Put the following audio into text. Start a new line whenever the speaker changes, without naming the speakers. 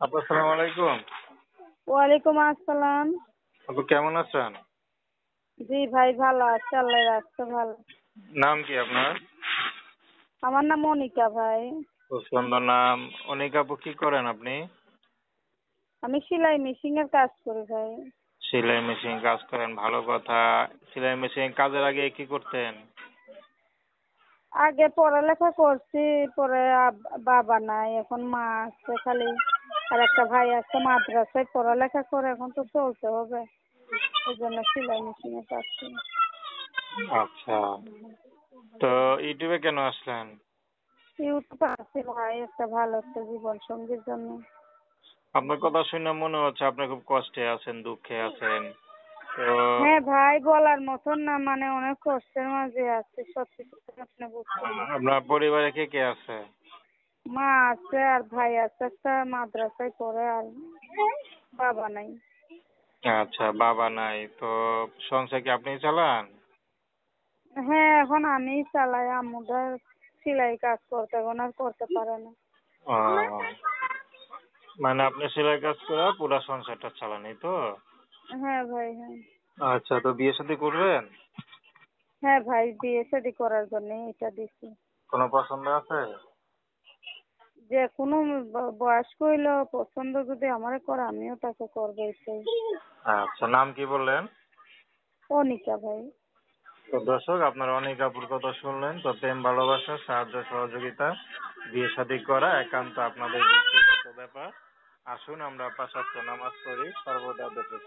আপু আসসালামু আলাইকুম।
ওয়ালাইকুম আসসালাম।
আপু কেমন আছেন?
জি ভাই, ভালো আছে, আল্লাহ রাখছে ভালো।
নাম কি আপনার?
আমার নাম মনিকা ভাই।
খুব সুন্দর নাম। অনিক আপু, কি করেন আপনি?
আমি সেলাই মেশিন এর কাজ করি ভাই।
সেলাই মেশিন কাজ করেন, ভালো কথা। সেলাই মেশিন কাজের আগে কি করতেন?
আগে পড়ালেখা করছি, পরে বাবা নাই, এখন মা আছে খালি। আর একটা ভাই আছে মাদ্রাসায় পড়ালেখা করে, এখন তো চলতে হবে, এই জন্য সেলাই মেশিনে কাজ করি।
আচ্ছা, তো ইউটিউবে কেন আসলেন?
ইউটিউবে আছে ভাই একটা ভালো একটা জীবন সঙ্গীর জন্য।
আপনার কথা শুনে মনে হচ্ছে আপনি খুব কষ্টে আছেন, দুঃখে আছেন। তো
হ্যাঁ ভাই, বলার মতন না, মানে অনেক কষ্টের মাঝে আছে, সত্যি কথা আপনি বুঝছেন।
আপনার পরিবারে কে কে আছে?
মা আছে আর ভাই আছে, একটা মাদ্রাসায় পড়ে, আর বাবা নাই।
আচ্ছা, বাবা নাই তো সংসার কি আপনি চালান?
হ্যাঁ, এখন আমি চালাই, আম্মুটা সেলাই কাজ করতে, এখন আর করতে পারে না।
ও, মানে আপনি সেলাই কাজ করে পুরো সংসারটা চালান, এই তো?
হ্যাঁ ভাই, হ্যাঁ।
আচ্ছা, তো বিয়ে শাদী করবেন?
হ্যাঁ ভাই, বিয়ে শাদী করার জন্য এটা দিছি।
কোনো পছন্দ আছে?
যে কোনো বয়স্ক হইলো পছন্দ যদি আমারে করে, আমিও তাকে করবো, এটাই।
আচ্ছা, নাম কি বললেন?
অনিকা ভাই।
তো দর্শক, আপনারা অনেক আপুর কথা শুনলেন। তো প্রেম ভালোবাসা, সাহায্য সহযোগিতা, বিয়ে শাদী করা একান্ত আপনাদের ব্যক্তিগত ব্যাপার। আসুন আমরা ৫ ওয়াক্ত নামাজ পড়ি, সর্বদা বেঁচে